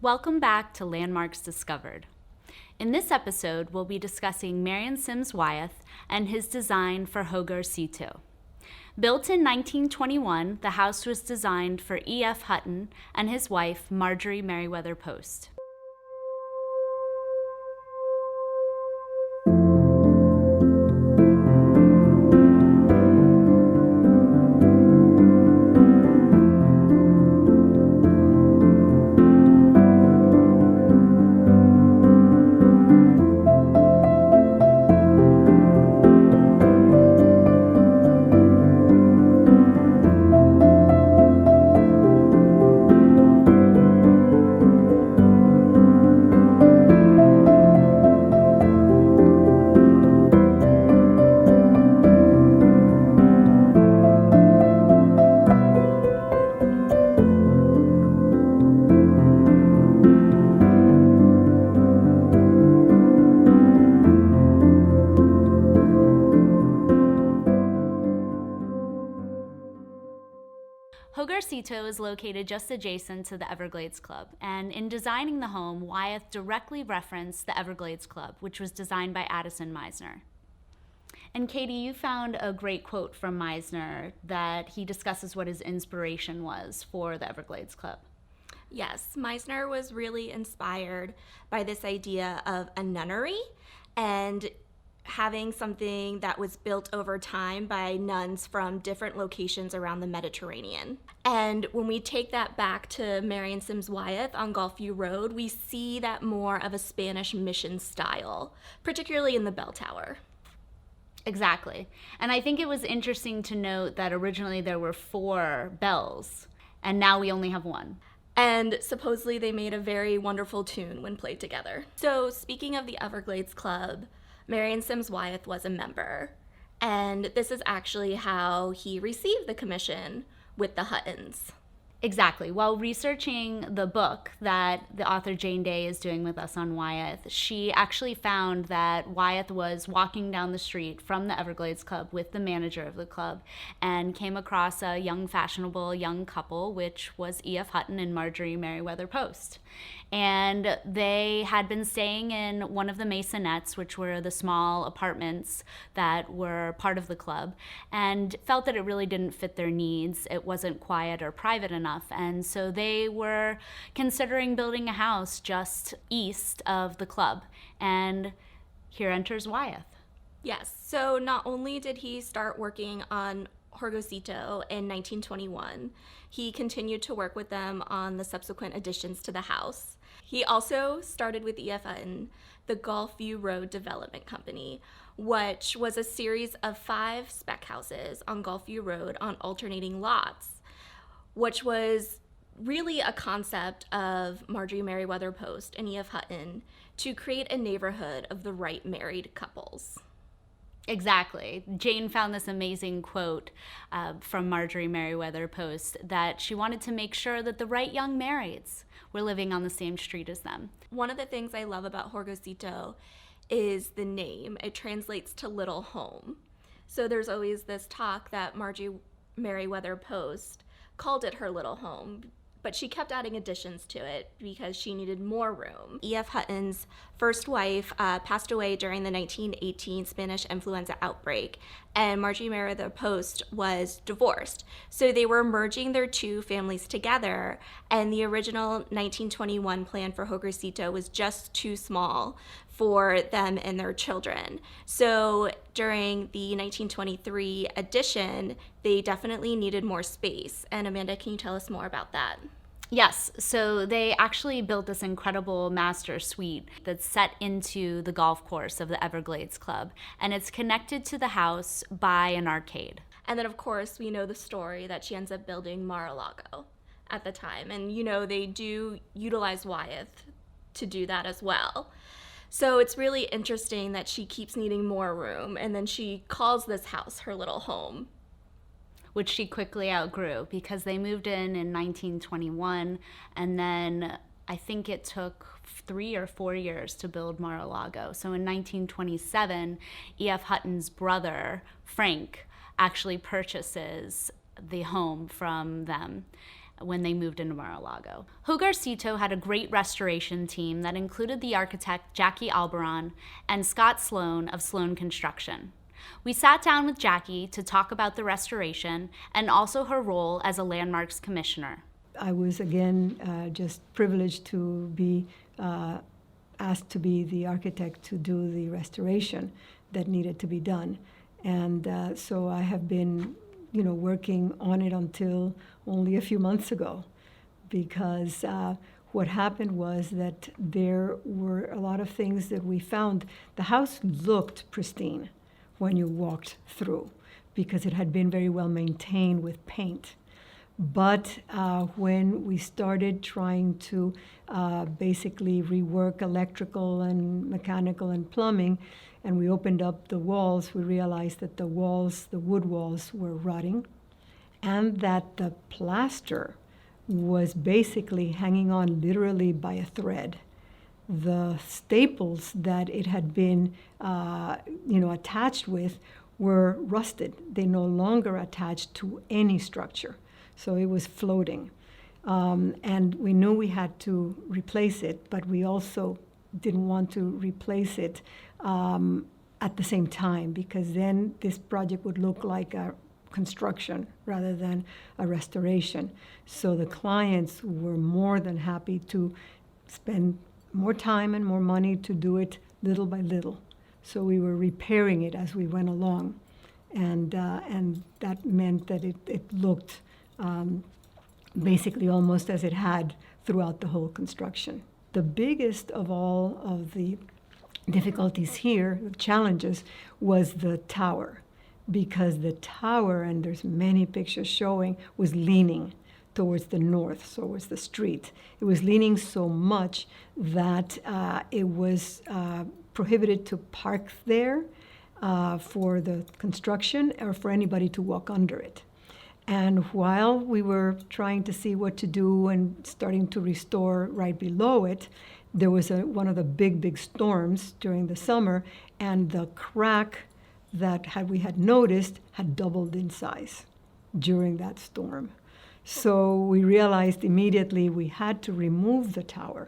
Welcome back to Landmarks Discovered. In this episode, we'll be discussing Marion Sims Wyeth and his design for Horgacito. Built in 1921, the house was designed for E.F. Hutton and his wife, Marjorie Merriweather Post. Horgacito is located just adjacent to the Everglades Club, and in designing the home, Wyeth directly referenced the Everglades Club, which was designed by Addison Meisner. And Katie, you found a great quote from Meisner that he discusses what his inspiration was for the Everglades Club. Yes, Meisner was really inspired by this idea of a nunnery and having something that was built over time by nuns from different locations around the Mediterranean. And when we take that back to Marion Sims Wyeth on Golfview Road, we see that more of a Spanish mission style, particularly in the bell tower. Exactly. And I think it was interesting to note that originally there were 4 bells, and now we only have 1. And supposedly they made a very wonderful tune when played together. So speaking of the Everglades Club, Marion Sims Wyeth was a member, and this is actually how he received the commission with the Huttons. Exactly. While researching the book that the author Jane Day is doing with us on Wyeth, she actually found that Wyeth was walking down the street from the Everglades Club with the manager of the club and came across a young, fashionable young couple, which was E.F. Hutton and Marjorie Merriweather Post. And they had been staying in one of the maisonettes, which were the small apartments that were part of the club, and felt that it really didn't fit their needs. It wasn't quiet or private enough. And so they were considering building a house just east of the club. And here enters Wyeth. Yes, so not only did he start working on Horgacito in 1921, he continued to work with them on the subsequent additions to the house. He also started with E.F. Hutton, the Golfview Road Development Company, which was a series of 5 spec houses on Golfview Road on alternating lots, which was really a concept of Marjorie Merriweather Post and E.F. Hutton to create a neighborhood of the right married couples. Exactly. Jane found this amazing quote from Marjorie Merriweather Post that she wanted to make sure that the right young marrieds were living on the same street as them. One of the things I love about Horgacito is the name. It translates to little home. So there's always this talk that Marjorie Merriweather Post called it her little home, but she kept adding additions to it because she needed more room. E.F. Hutton's first wife passed away during the 1918 Spanish influenza outbreak, and Marjorie Merriweather Post was divorced. So they were merging their 2 families together, and the original 1921 plan for Horgacito was just too small for them and their children. So during the 1923 addition, they definitely needed more space. And Amanda, can you tell us more about that? Yes, so they actually built this incredible master suite that's set into the golf course of the Everglades Club, and it's connected to the house by an arcade. And then, of course, we know the story that she ends up building Mar-a-Lago at the time. And, they do utilize Wyeth to do that as well. So it's really interesting that she keeps needing more room, and then she calls this house her little home. Which she quickly outgrew because they moved in 1921, and then I think it took 3 or 4 years to build Mar-a-Lago. So in 1927, E.F. Hutton's brother, Frank, actually purchases the home from them. when they moved into Mar-a-Lago. Horgacito had a great restoration team that included the architect Jackie Alberon and Scott Sloan of Sloan Construction. We sat down with Jackie to talk about the restoration and also her role as a landmarks commissioner. I was again just privileged to be asked to be the architect to do the restoration that needed to be done. And so I have been, working on it until only a few months ago, because what happened was that there were a lot of things that we found. The house looked pristine when you walked through because it had been very well maintained with paint. But when we started trying to basically rework electrical and mechanical and plumbing, and we opened up the walls, we realized that the wood walls were rotting, and that the plaster was basically hanging on literally by a thread. The staples that it had been, attached with were rusted. They no longer attached to any structure. So it was floating. And we knew we had to replace it, but we also didn't want to replace it at the same time, because then this project would look like a construction rather than a restoration. So the clients were more than happy to spend more time and more money to do it little by little. So we were repairing it as we went along. And that meant that it looked basically almost as it had throughout the whole construction. The biggest of all of the difficulties here, the challenges, was the tower, because the tower, and there's many pictures showing, was leaning towards the north, towards the street. It was leaning so much that it was prohibited to park there for the construction or for anybody to walk under it. And while we were trying to see what to do and starting to restore right below it, there was one of the big storms during the summer, and the crack that we had noticed had doubled in size during that storm. So we realized immediately we had to remove the tower.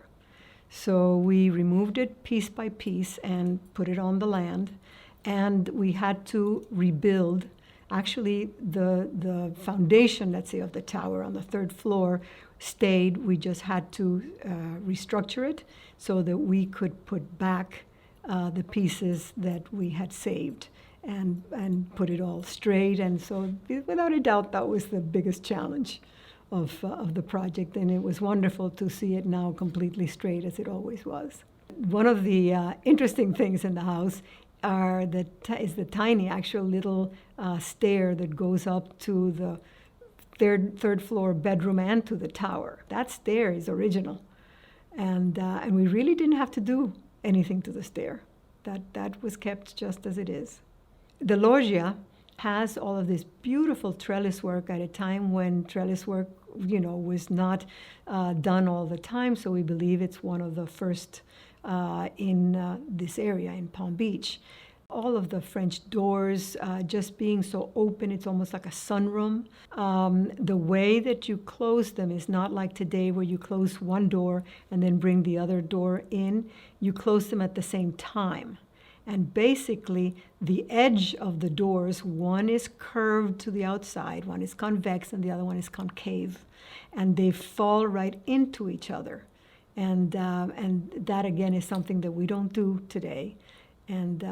So we removed it piece by piece and put it on the land, and we had to rebuild. Actually, the foundation, let's say, of the tower on the third floor stayed. We just had to restructure it so that we could put back the pieces that we had saved and put it all straight. And so, without a doubt, that was the biggest challenge of the project. And it was wonderful to see it now completely straight, as it always was. One of the interesting things in the house is the tiny actual little stair that goes up to the third floor bedroom and to the tower. That stair is original, and we really didn't have to do anything to the stair. That was kept just as it is. The loggia has all of this beautiful trellis work at a time when trellis work, was not done all the time. So we believe it's one of the first in this area in Palm Beach. All of the French doors just being so open, it's almost like a sunroom. The way that you close them is not like today where you close one door and then bring the other door in. You close them at the same time. And basically, the edge of the doors, one is curved to the outside, one is convex, and the other one is concave. And they fall right into each other. And that, again, is something that we don't do today. And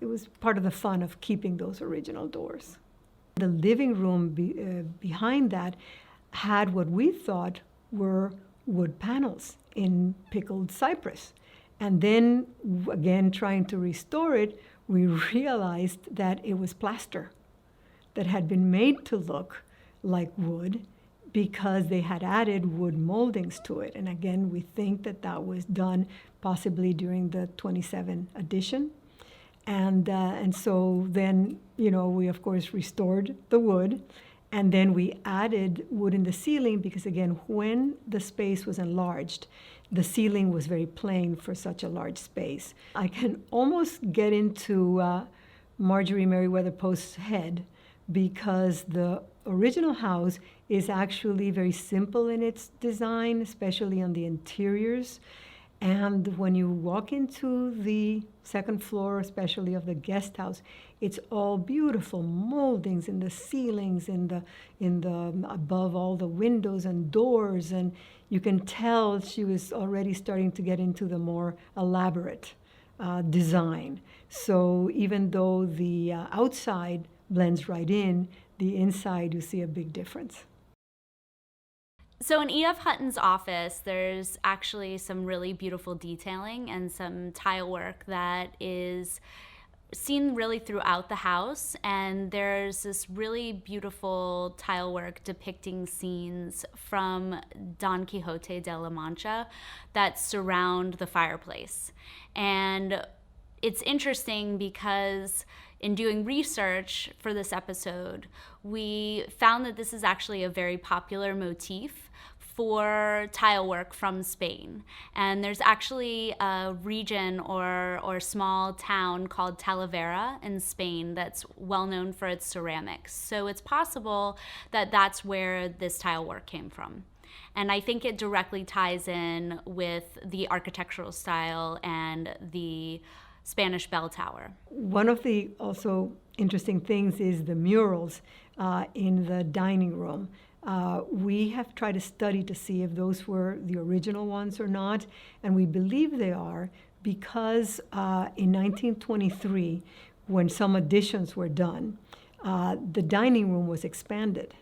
it was part of the fun of keeping those original doors. The living room behind that had what we thought were wood panels in pickled cypress. And then, again, trying to restore it, we realized that it was plaster that had been made to look like wood because they had added wood moldings to it. And again, we think that was done possibly during the 27 edition. And so then, we, of course, restored the wood. And then we added wood in the ceiling because, again, when the space was enlarged, the ceiling was very plain for such a large space. I can almost get into Marjorie Merriweather Post's head because the original house is actually very simple in its design, especially on the interiors. And when you walk into the second floor, especially of the guest house, it's all beautiful moldings in the ceilings, in the above all the windows and doors, and you can tell she was already starting to get into the more elaborate design. So even though the outside blends right in, the inside you see a big difference. So in E.F. Hutton's office, there's actually some really beautiful detailing and some tile work that is seen really throughout the house. And there's this really beautiful tile work depicting scenes from Don Quixote de la Mancha that surround the fireplace. And it's interesting because in doing research for this episode, we found that this is actually a very popular motif for tile work from Spain. And there's actually a region or small town called Talavera in Spain that's well known for its ceramics. So it's possible that that's where this tile work came from. And I think it directly ties in with the architectural style and the Spanish bell tower. One of the also interesting things is the murals in the dining room. We have tried to study to see if those were the original ones or not, and we believe they are because in 1923, when some additions were done, the dining room was expanded.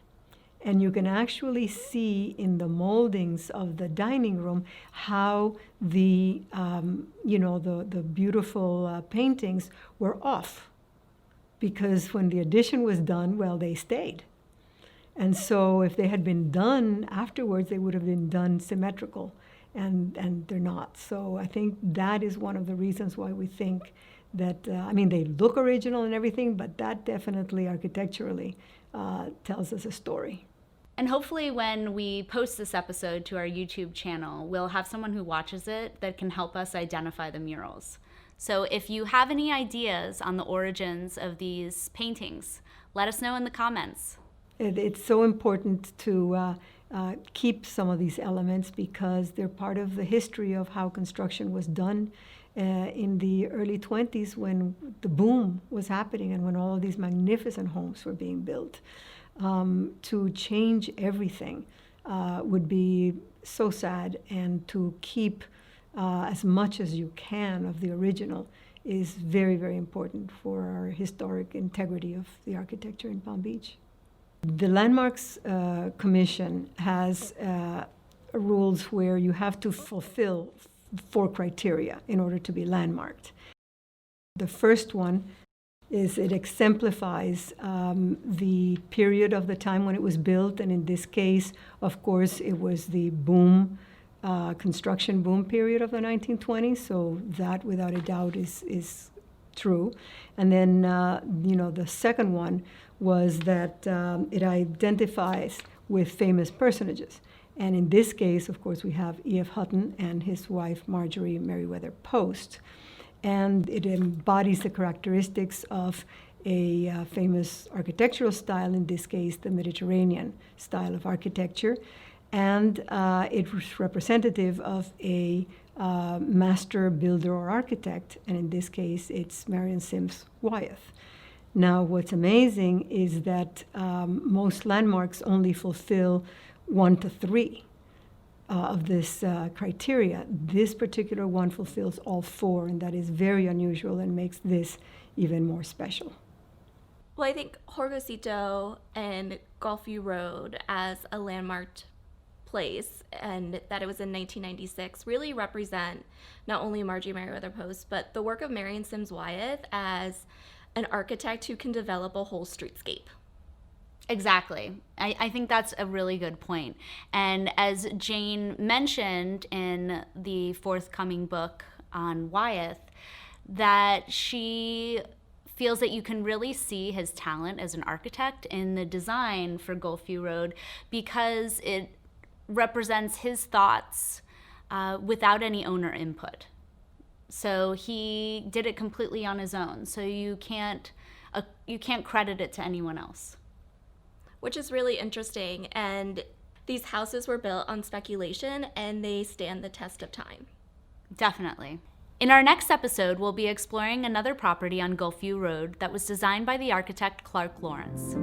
And you can actually see in the moldings of the dining room how the beautiful paintings were off. Because when the addition was done, well, they stayed. And so if they had been done afterwards, they would have been done symmetrical, and they're not. So I think that is one of the reasons why we think that, they look original and everything, but that definitely architecturally tells us a story. And hopefully when we post this episode to our YouTube channel, we'll have someone who watches it that can help us identify the murals. So if you have any ideas on the origins of these paintings, let us know in the comments. It's so important to keep some of these elements because they're part of the history of how construction was done in the early 20s when the boom was happening and when all of these magnificent homes were being built. To change everything would be so sad, and to keep as much as you can of the original is very, very important for our historic integrity of the architecture in Palm Beach. The Landmarks Commission has rules where you have to fulfill 4 criteria in order to be landmarked. The first one is it exemplifies the period of the time when it was built, and in this case, of course, it was the boom, construction boom period of the 1920s, so that without a doubt is true. And then, the second one was that it identifies with famous personages. And in this case, of course, we have E.F. Hutton and his wife, Marjorie Merriweather Post. And it embodies the characteristics of a famous architectural style, in this case, the Mediterranean style of architecture. And it was representative of a master builder or architect, and in this case, it's Marion Sims Wyeth. Now, what's amazing is that most landmarks only fulfill 1 to 3 of this criteria. This particular one fulfills all 4, and that is very unusual and makes this even more special. Well, I think Horgacito and Golfview Road as a landmarked place, and that it was in 1996, really represent not only Marjorie Merriweather Post, but the work of Marion Sims Wyeth as an architect who can develop a whole streetscape. Exactly. I think that's a really good point. And as Jane mentioned in the forthcoming book on Wyeth, that she feels that you can really see his talent as an architect in the design for Golfview Road because it represents his thoughts without any owner input. So he did it completely on his own. So you can't credit it to anyone else. which is really interesting. And these houses were built on speculation, and they stand the test of time. Definitely. In our next episode, we'll be exploring another property on Golfview Road that was designed by the architect Clark Lawrence.